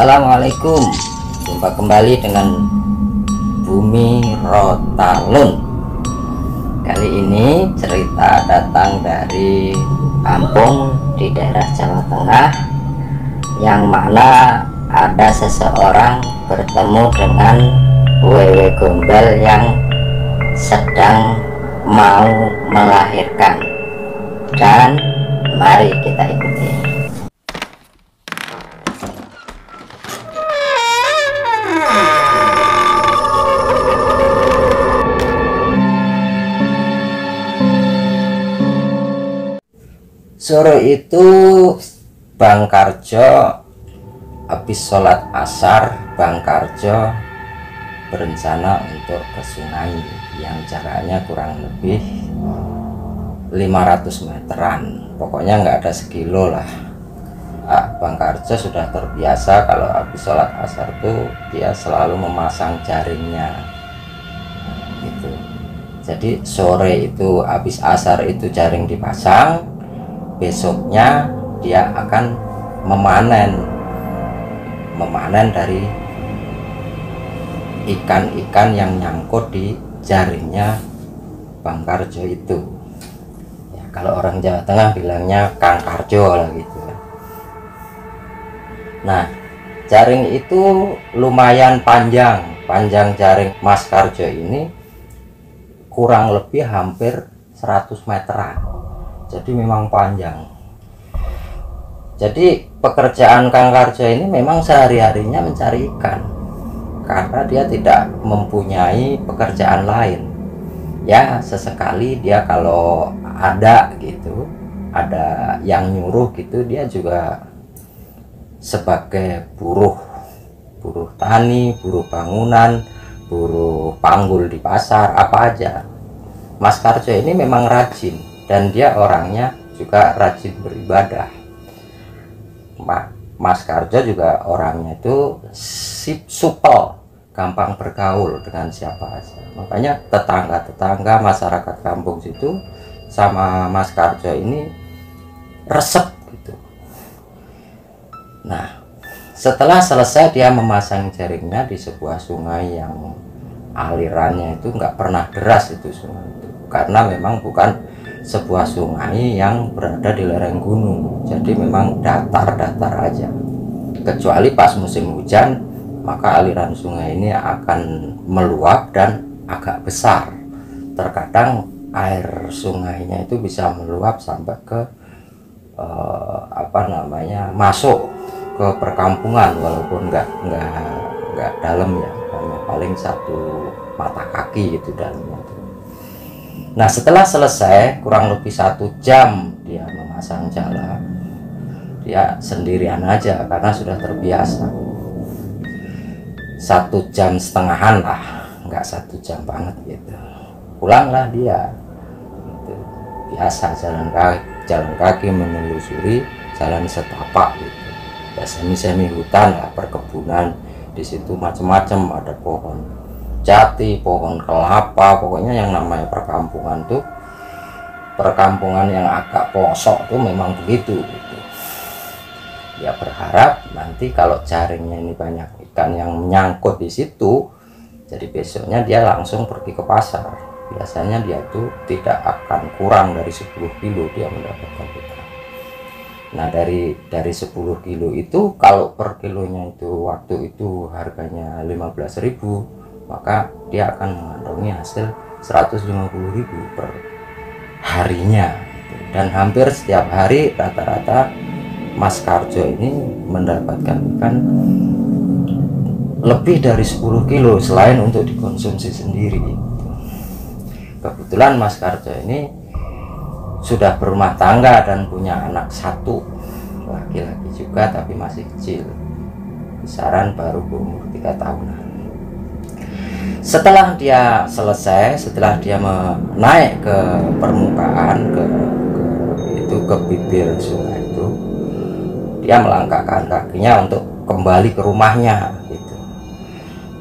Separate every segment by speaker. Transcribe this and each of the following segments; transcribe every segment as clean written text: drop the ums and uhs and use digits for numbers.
Speaker 1: Assalamualaikum, jumpa kembali dengan Bumi Rotalun. Kali ini cerita datang dari kampung di daerah Jawa Tengah, yang mana ada seseorang bertemu dengan wewe gombal yang sedang mau melahirkan. Dan mari kita ikuti. Sore itu Bang Karjo habis sholat asar. Bang Karjo berencana untuk ke sungai yang jaraknya kurang lebih 500 meteran, pokoknya nggak ada sekilo lah. Bang Karjo sudah terbiasa kalau habis sholat asar tuh dia selalu memasang jaringnya gitu. Jadi sore itu habis asar itu jaring dipasang, besoknya dia akan memanen dari ikan-ikan yang nyangkut di jaringnya Bang Karjo itu. Ya, kalau orang Jawa Tengah bilangnya Kang Karjo lah gitu. Nah, jaring itu lumayan panjang jaring Mas Karjo ini kurang lebih hampir 100 meteran. Jadi memang panjang. Jadi pekerjaan Kang Karjo ini memang sehari-harinya mencari ikan, karena dia tidak mempunyai pekerjaan lain. Ya sesekali dia kalau ada gitu, ada yang nyuruh gitu, dia juga sebagai buruh tani, buruh bangunan, buruh panggul di pasar, apa aja. Mas Karjo ini memang rajin, dan dia orangnya juga rajin beribadah. Mas Karjo juga orangnya itu supel, gampang bergaul dengan siapa aja. Makanya tetangga-tetangga masyarakat kampung situ sama Mas Karjo ini resep gitu. Nah, setelah selesai dia memasang jaringnya di sebuah sungai yang alirannya itu nggak pernah deras itu sungai itu, karena memang bukan sebuah sungai yang berada di lereng gunung, jadi memang datar-datar aja. Kecuali pas musim hujan, maka aliran sungai ini akan meluap dan agak besar. Terkadang air sungainya itu bisa meluap sampai ke masuk ke perkampungan, walaupun nggak dalam ya, hanya paling satu mata kaki gitu dalamnya. Nah, setelah selesai kurang lebih 1 jam dia memasang jala, dia sendirian aja karena sudah terbiasa. 1,5 jam lah, nggak 1 jam banget gitu. Pulanglah dia gitu. Biasa jalan kaki menelusuri jalan setapak gitu. Ya, semi hutan lah, perkebunan di situ macam-macam, ada pohon jati, pohon kelapa, pokoknya yang namanya perkampungan tuh, perkampungan yang agak pelosok tuh memang begitu gitu. Dia berharap nanti kalau jaringnya ini banyak ikan yang menyangkut di situ, jadi besoknya dia langsung pergi ke pasar. Biasanya dia tuh tidak akan kurang dari 10 kilo dia mendapatkan ikan. Nah, dari 10 kilo itu, kalau per kilonya itu waktu itu harganya 15.000, maka dia akan mengantongi hasil 150.000 per harinya. Dan hampir setiap hari rata-rata Mas Karjo ini mendapatkan ikan lebih dari 10 kilo selain untuk dikonsumsi sendiri. Kebetulan Mas Karjo ini sudah berumah tangga dan punya anak 1, laki-laki juga tapi masih kecil, kisaran baru berumur 3 tahunan. Setelah dia selesai, setelah dia naik ke permukaan, ke bibir sungai itu, dia melangkahkan kakinya untuk kembali ke rumahnya gitu.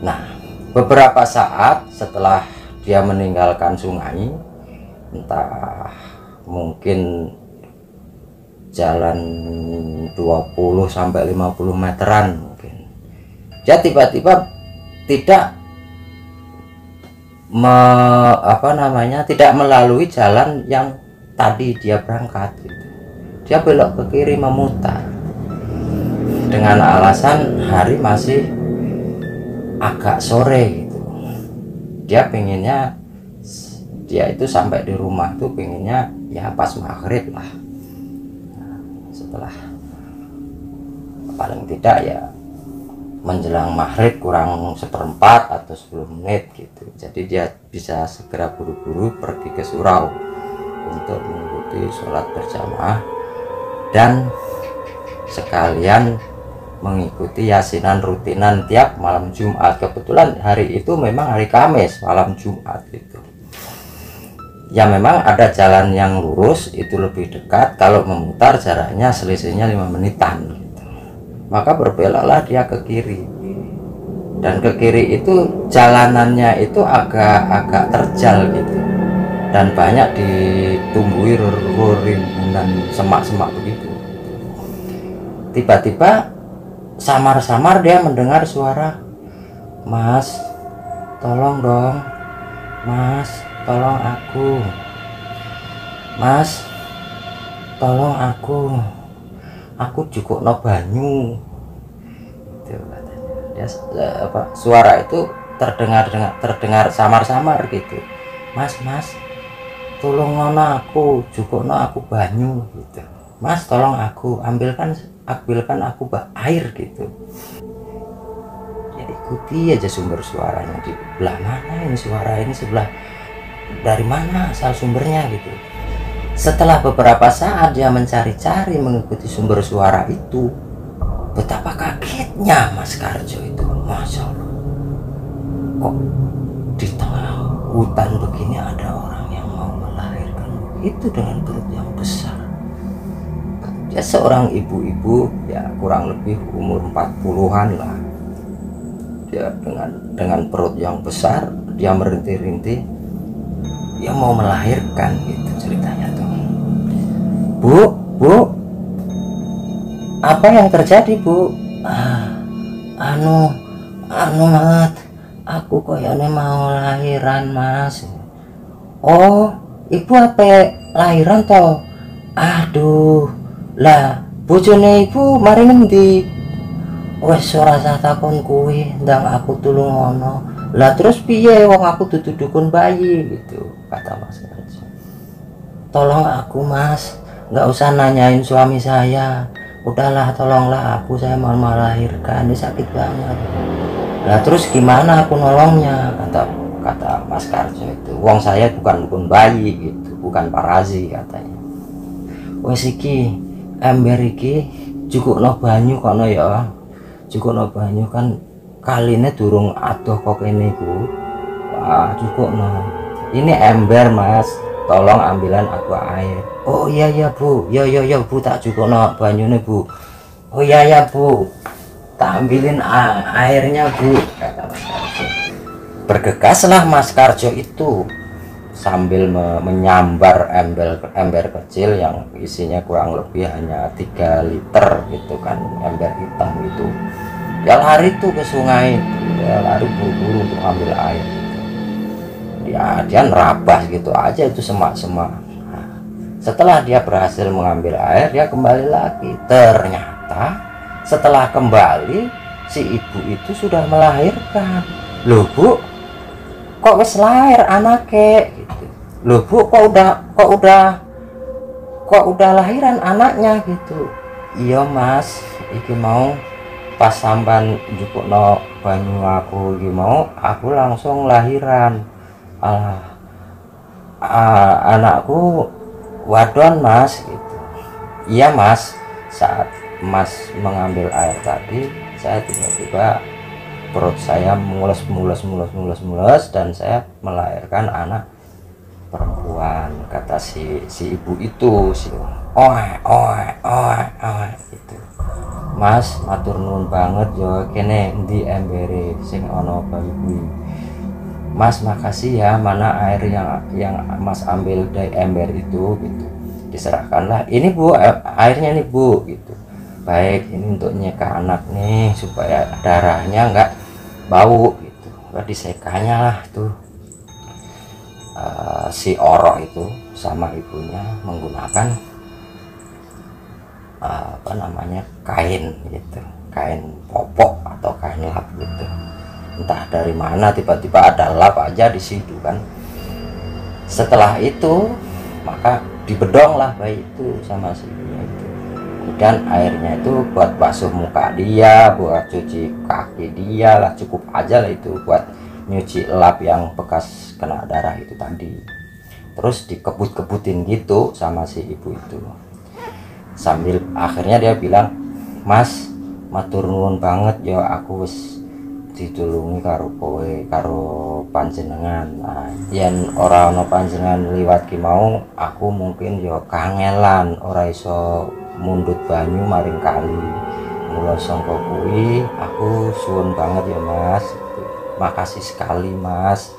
Speaker 1: Nah, beberapa saat setelah dia meninggalkan sungai, entah mungkin jalan 20 sampai 50 meteran mungkin, Dia tiba-tiba tidak tidak melalui jalan yang tadi dia berangkat gitu. Dia belok ke kiri memutar dengan alasan hari masih agak sore gitu. Dia pengennya, dia itu sampai di rumah tuh pengennya ya pas maghrib lah. Nah, setelah paling tidak ya menjelang maghrib kurang seperempat atau 10 menit gitu. Jadi dia bisa segera buru-buru pergi ke surau untuk mengikuti sholat berjamaah dan sekalian mengikuti yasinan rutinan tiap malam Jumat. Kebetulan hari itu memang hari Kamis malam Jumat gitu. Ya memang ada jalan yang lurus itu lebih dekat, kalau memutar jaraknya selisihnya 5 menitan gitu. Maka berbeloklah dia ke kiri, dan ke kiri itu jalanannya itu agak terjal gitu, dan banyak ditumbuhi rimbunan semak-semak begitu. Tiba-tiba samar-samar dia mendengar suara, "Mas, tolong dong, Mas, tolong aku, Mas, tolong aku cukup no banyu." Itu katanya. Suara itu terdengar samar-samar gitu. "Mas, tolong nono aku, cukup no aku banyu gitu. Mas, tolong aku, ambilkan aku air gitu." Jadi ikuti aja sumber suaranya, di belah mana ini suara ini, sebelah dari mana asal sumbernya gitu. Setelah beberapa saat dia mencari-cari mengikuti sumber suara itu, betapa kagetnya Mas Karjo itu. Masya Allah, kok di tengah hutan begini ada orang yang mau melahirkan itu dengan perut yang besar. Dia seorang ibu-ibu ya kurang lebih umur 40-an lah. Dia dengan perut yang besar, dia merintih-rintih, dia mau melahirkan gitu ceritanya tuh. Bu, apa yang terjadi Bu? Anu Mat, aku koyone mau lahiran Mas. Oh, ibu apa lahiran toh? Aduh, lah bojone ibu mari ngendi? Wes ora usah takon kuwi, ndang aku tulung ngono. Lah terus piye wong aku dudu dukun bayi gitu, kata Mas Karjo. Tolong aku Mas, nggak usah nanyain suami saya. Udahlah, tolonglah aku, saya mau melahirkan, ini sakit banget. Lah terus gimana aku nolongnya, kata Mas Karjo itu. Wong saya bukan dukun bayi gitu, bukan parazi katanya. Wes iki ember iki cukupno banyu kono ya. Cukupno banyu kan kaline durung adoh kok kene Bu. Wah, cukupno. Ini ember Mas, tolong ambilan aku air. Oh iya Bu, ya Bu, tak cukupno banyune Bu. Oh iya Bu, tak ambilin airnya Bu, kata Mas Karjo. Bergegaslah Mas Karjo itu sambil menyambar ember kecil yang isinya kurang lebih hanya 3 liter gitu kan, ember hitam itu. Dia lari tuh ke sungai, dia lari buru-buru untuk ambil air. Dia nerabas gitu aja itu semak-semak. Nah, setelah dia berhasil mengambil air, dia kembali lagi. Ternyata setelah kembali, si ibu itu sudah melahirkan. Loh Bu, kok wis lahir anaknya gitu. Loh Bu, kok udah lahiran anaknya gitu. Iya Mas, iki mau pas sampan njupukno banyu aku iki mau, aku langsung lahiran. Anakku wadon Mas gitu. Iya Mas, saat Mas mengambil air tadi, saya tiba-tiba perut saya mulus dan saya melahirkan anak perempuan, kata si ibu itu. Gitu. Mas, matur nuwun banget yo, kene endi embere sing ana bayi. Mas, makasih ya, mana air yang Mas ambil dari ember itu gitu. Diserahkanlah. Ini Bu, airnya nih Bu gitu. baik, ini untuk nyeka anak nih supaya darahnya nggak bau gitu. Udah disekanya lah tuh si Orok itu sama ibunya menggunakan apa namanya, kain gitu, kain popok atau kain lap gitu. Entah dari mana tiba-tiba ada lap aja di situ kan. Setelah itu maka dibedong lah bayi itu sama si ibunya itu. Kemudian airnya itu buat basuh muka dia, buat cuci kaki dia lah, cukup aja lah itu buat nyuci lap yang bekas kena darah itu tadi. Terus dikebut-kebutin gitu sama si ibu itu, sambil akhirnya dia bilang, "Mas, matur nuwun banget ya, aku wis ditulungi karo kowe karo panjenengan. Nah, yen ora ana panjenengan liwat ki mau, aku mungkin ya kangelan ora iso mundut banyu maring kali. Mula sangka kuwi aku suwun banget ya Mas. Makasih sekali Mas.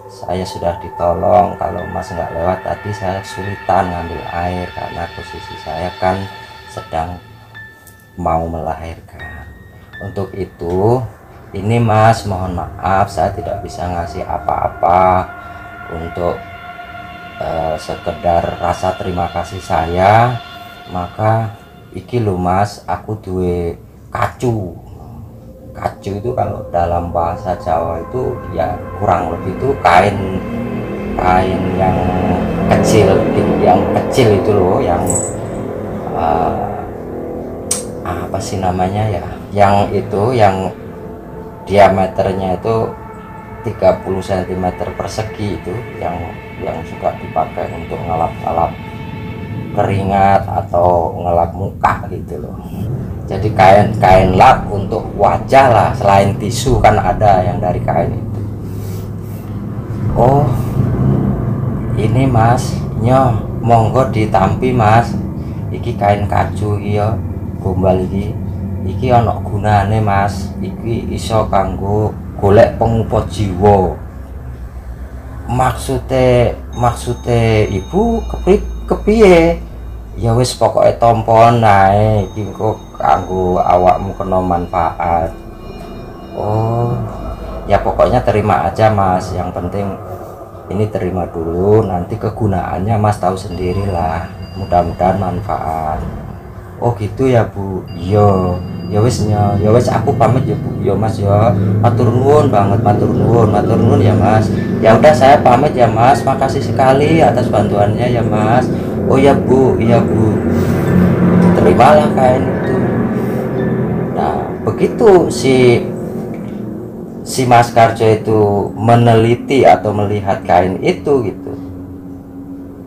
Speaker 1: Saya sudah ditolong. Kalau Mas nggak lewat tadi saya kesulitan ngambil air karena posisi saya kan sedang mau melahirkan. Untuk itu ini Mas, mohon maaf saya tidak bisa ngasih apa-apa untuk sekedar rasa terima kasih saya. Maka iki lho Mas, aku duwe kacu. Kacu itu kalau dalam bahasa Jawa itu ya kurang lebih itu kain yang kecil itu loh, yang apa sih namanya ya, yang itu yang diameternya itu 30 cm persegi, itu yang suka dipakai untuk ngelap-ngelap keringat atau ngelap muka gitu loh. Jadi kain lap untuk wajah lah, selain tisu kan ada yang dari kain itu. Oh ini Mas, nyo monggo ditampi Mas, iki kain kacu iya gombal iki ana gunane Mas, iki iso kanggo golek pengupo jiwa. Maksude ibu kepiye? Ya wis pokoknya tompon nae iki kok kanggo awakmu kena manfaat. Oh ya pokoknya terima aja Mas, yang penting ini terima dulu, nanti kegunaannya Mas tahu sendirilah, mudah-mudahan manfaat. Oh gitu ya Bu. Iya ya wis aku pamit ya Bu ya Mas ya, matur nuwun banget, matur nuwun ya Mas. Ya udah saya pamit ya Mas, makasih sekali atas bantuannya ya Mas. Oh ya Bu, iya Bu. Terimalah kain itu. Nah begitu si Mas Karjo itu meneliti atau melihat kain itu gitu,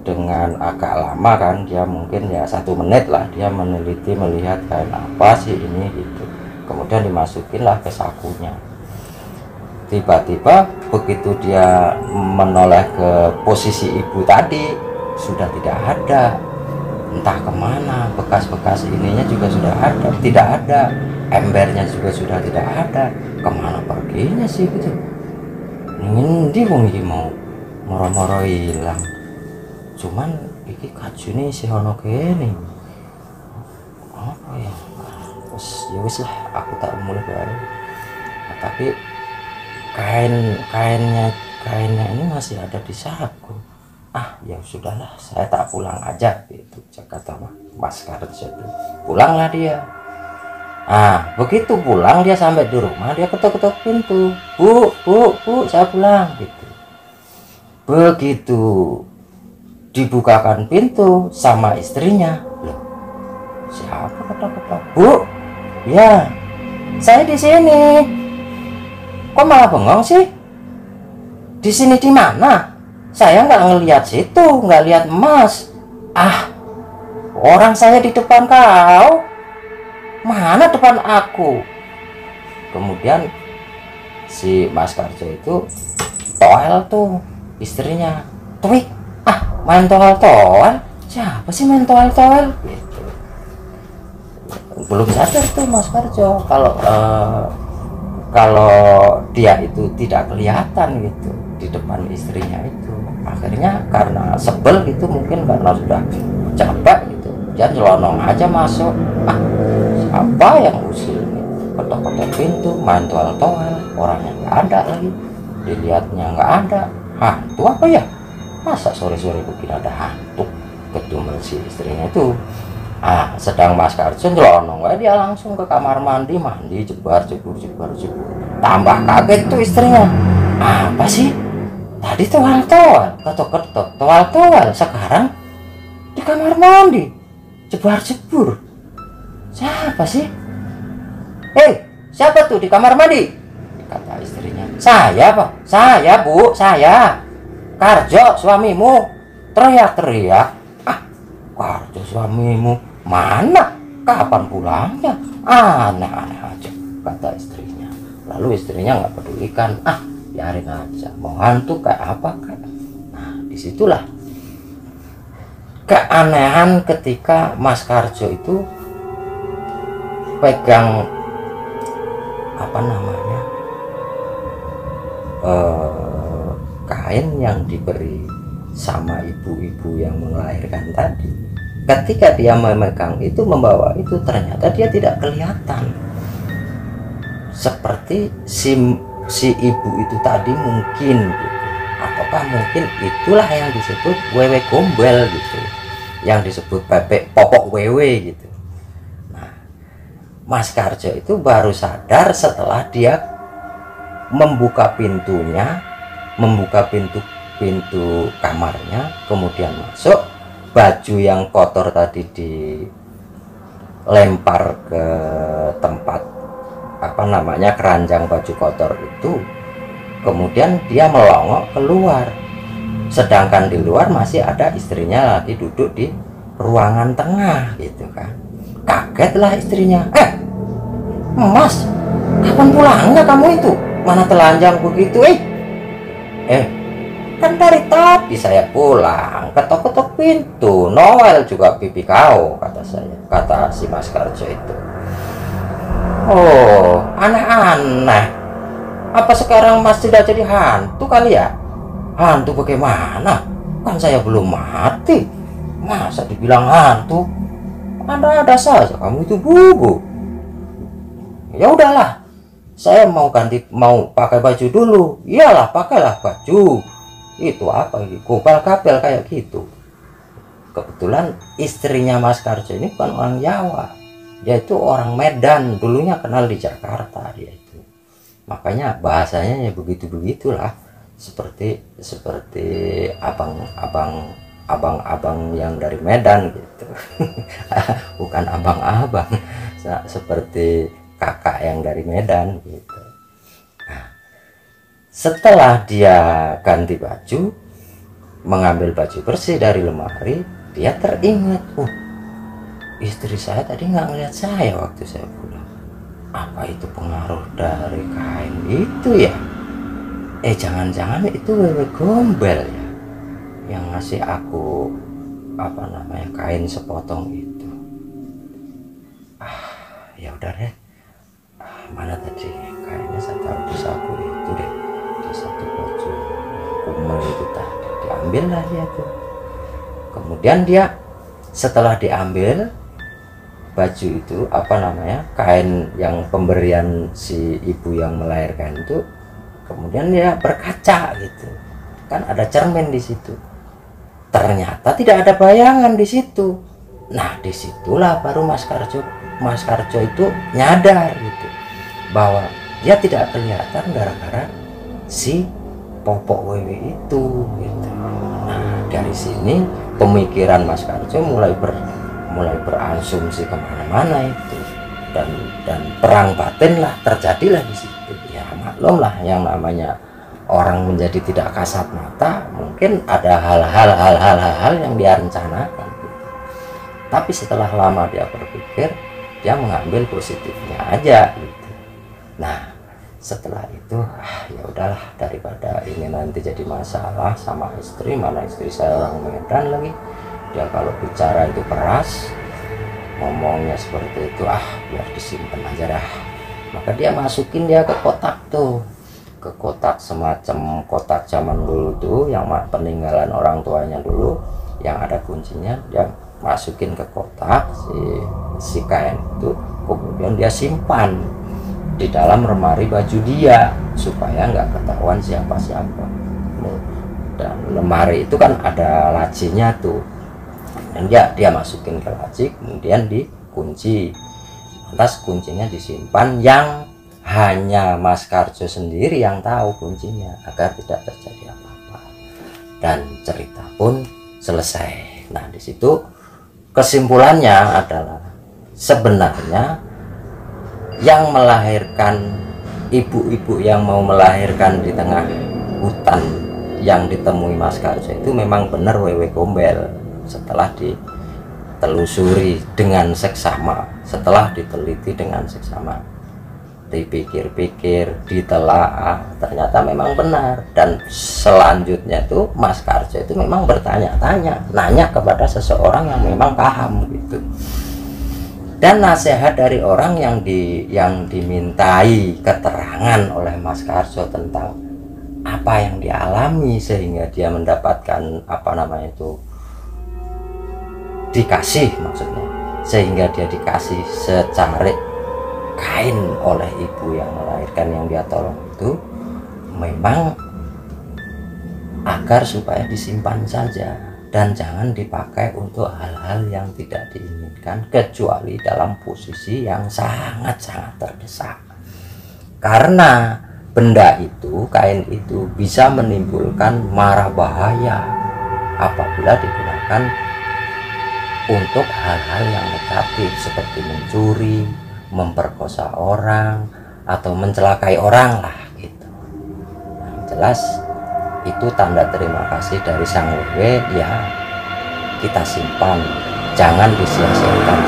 Speaker 1: dengan agak lama kan, dia mungkin ya 1 menit lah dia meneliti melihat kain apa sih ini gitu. Kemudian dimasukinlah ke sakunya. Tiba-tiba begitu dia menoleh ke posisi ibu tadi, sudah tidak ada, entah kemana, bekas-bekas ininya juga sudah ada, tidak ada, embernya juga sudah tidak ada, kemana perginya sih gitu. Ngendi wong iki mau moro-moro hilang. Cuman iki kacune isih ana kene. Apa ya? Ya wis lah, aku tak mulai bae. Nah, tapi kainnya ini masih ada di saku. Ah ya sudahlah, saya tak pulang aja gitu, kata Mas Karjo itu. Pulanglah dia. Ah begitu pulang dia sampai di rumah, dia ketok-ketok pintu. Bu, saya pulang gitu. Begitu dibukakan pintu sama istrinya, loh siapa ketok-ketok? Bu, ya saya di sini. Kok malah bengong sih? Di sini di mana? Saya nggak ngelihat situ, nggak lihat Mas. Ah, orang saya di depan kau. Mana depan aku? Kemudian si Mas Karjo itu toel tuh istrinya. Tuh, main toel. Siapa sih main toel? Gitu. Belum sadar tuh Mas Karjo kalau dia itu tidak kelihatan gitu di depan istrinya itu. Akhirnya karena sebel gitu, mungkin karena sudah capek gitu, dia nyelonong aja masuk. Apa yang usil nih? Ketok-ketok pintu, main toal-toal, orangnya nggak ada lagi, dilihatnya nggak ada. Hantu apa ya? Masa sore-sore begini ada hantu? Kedumel si istrinya itu. Sedang Mas Karjo nyelonong, dia langsung ke kamar mandi, jebar jebur. Tambah kaget tuh istrinya. Apa sih? Tadi toal-toal, ketok-ketok, toal-toal, sekarang di kamar mandi, jebar jebur. Siapa sih? Siapa tuh di kamar mandi? Kata istrinya. Saya, Pak. Saya, Bu. Saya. Karjo, suamimu. Teriak-teriak. Karjo, suamimu. Mana? Kapan pulangnya? Aneh-aneh aja, kata istrinya. Lalu istrinya nggak pedulikan. Biarin aja. Mau hantu kayak apa kayak. Nah, disitulah keanehan ketika Mas Karjo itu pegang kain yang diberi sama ibu-ibu yang melahirkan tadi. Ketika dia memegang itu, membawa itu, ternyata dia tidak kelihatan seperti si ibu itu tadi mungkin gitu. Ataukah mungkin itulah yang disebut wewe gombel gitu, yang disebut popok wewe gitu. Mas Karjo itu baru sadar setelah dia membuka pintu kamarnya, kemudian masuk, baju yang kotor tadi dilempar ke tempat keranjang baju kotor itu, kemudian dia melongok keluar, sedangkan di luar masih ada istrinya lagi duduk di ruangan tengah gitu kan. Kagetlah istrinya. Mas, kapan pulangnya kamu itu? Mana telanjang begitu? Kan dari tadi saya pulang, ketok-ketok pintu, Noel juga pipi kau, kata si Mas Karjo itu. Oh, aneh-aneh. Apa sekarang Mas tidak jadi hantu kali ya? Hantu bagaimana? Kan saya belum mati. Masa dibilang hantu? Ada saja kamu itu, Bu. Ya udahlah, saya mau pakai baju dulu. Iyalah, pakailah baju. Itu apa ini? Gobal kabel kayak gitu. Kebetulan istrinya Mas Karjo ini bukan orang Jawa, dia itu orang Medan, dulunya kenal di Jakarta dia itu. Makanya bahasanya ya begitulah, seperti abang-abang yang dari Medan gitu. Bukan abang-abang, seperti kakak yang dari Medan gitu. Setelah dia ganti baju, mengambil baju bersih dari lemari, dia teringat, istri saya tadi nggak ngeliat saya waktu saya pulang. Apa itu pengaruh dari kain itu ya? Jangan-jangan itu wewe gombel ya, yang ngasih aku kain sepotong itu. Ya udah deh, mana tadi kainnya, saya taruh di saku itu deh, di satu baju kumel itu tadi. Diambil lah dia tuh. Kemudian dia setelah diambil baju itu, kain yang pemberian si ibu yang melahirkan itu, kemudian dia berkaca gitu kan, ada cermin di situ. Ternyata tidak ada bayangan di situ. Nah, disitulah baru Mas Karjo itu nyadar gitu, bahwa dia tidak kelihatan gara-gara si popok wewe itu gitu. Nah, dari sini pemikiran Mas Karjo mulai berasumsi kemana-mana itu, dan perang batin lah terjadilah di situ. Ya maklum lah, yang namanya orang menjadi tidak kasat mata, mungkin ada hal-hal yang dia rencanakan gitu. Tapi setelah lama dia berpikir, dia mengambil positifnya aja gitu. Nah, setelah itu ya udahlah, daripada ini nanti jadi masalah sama istri, mana istri saya orang Medan lagi, dia kalau bicara itu keras, ngomongnya seperti itu, biar disimpan aja dah. Maka dia masukin dia ke kotak tuh, ke kotak semacam kotak zaman dulu tuh, yang peninggalan orang tuanya dulu, yang ada kuncinya. Dia masukin ke kotak si kain itu, kemudian dia simpan di dalam lemari baju dia supaya nggak ketahuan siapa-siapa. Dan lemari itu kan ada lacinya tuh, dan dia masukin ke laci, kemudian dikunci. Lantas kuncinya disimpan, yang hanya Mas Karjo sendiri yang tahu kuncinya agar tidak terjadi apa-apa. Dan cerita pun selesai. Nah, di situ kesimpulannya adalah sebenarnya yang melahirkan, ibu-ibu yang mau melahirkan di tengah hutan yang ditemui Mas Karjo itu memang benar wewe gombel. Setelah ditelusuri dengan seksama, setelah diteliti dengan seksama, dipikir-pikir, ditelaah, ternyata memang benar. Dan selanjutnya tuh Mas Karjo itu memang bertanya-tanya, nanya kepada seseorang yang memang paham gitu. Dan nasihat dari orang yang dimintai keterangan oleh Mas Karjo tentang apa yang dialami sehingga dia mendapatkan dikasih, maksudnya sehingga dia dikasih secarik kain oleh ibu yang melahirkan yang dia tolong itu, memang agar supaya disimpan saja dan jangan dipakai untuk hal-hal yang tidak diinginkan kecuali dalam posisi yang sangat-sangat terdesak. Karena benda itu, kain itu bisa menimbulkan mara bahaya apabila digunakan untuk hal-hal yang negatif seperti mencuri, memperkosa orang, atau mencelakai orang lah gitu. Nah, jelas itu tanda terima kasih dari sang wewe, ya kita simpan, jangan disia-siakan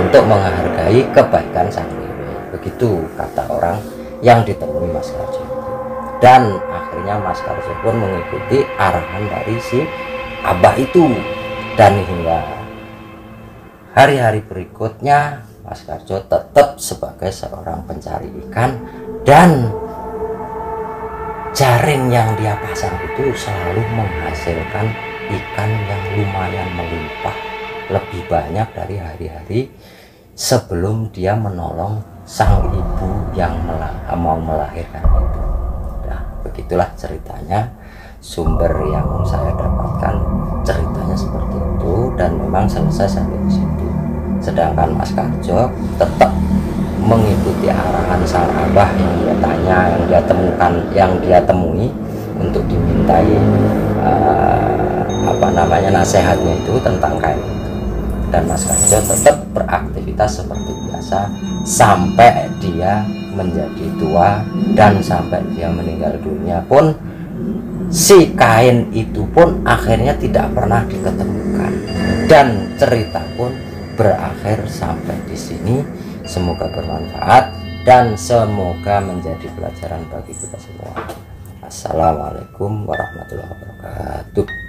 Speaker 1: untuk menghargai kebaikan sang wewe. Begitu kata orang yang ditemui Mas Karjo. Dan akhirnya Mas Karjo pun mengikuti arahan dari si abah itu, dan hingga hari-hari berikutnya Mas Karjo tetap sebagai seorang pencari ikan, dan jaring yang dia pasang itu selalu menghasilkan ikan yang lumayan melimpah, lebih banyak dari hari-hari sebelum dia menolong sang ibu yang mau melahirkan itu. Nah, begitulah ceritanya, sumber yang saya dapatkan ceritanya seperti itu, dan memang selesai sampai di situ. Sedangkan Mas Karjo tetap mengikuti arahan sang abah yang dia tanya, yang dia temukan, yang dia temui untuk dimintai nasihatnya itu tentang kain itu. Dan Mas Karjo tetap beraktivitas seperti biasa sampai dia menjadi tua, dan sampai dia meninggal dunia pun si kain itu pun akhirnya tidak pernah diketemukan, dan cerita pun berakhir sampai di sini. Semoga bermanfaat dan semoga menjadi pelajaran bagi kita semua. Assalamualaikum warahmatullahi wabarakatuh.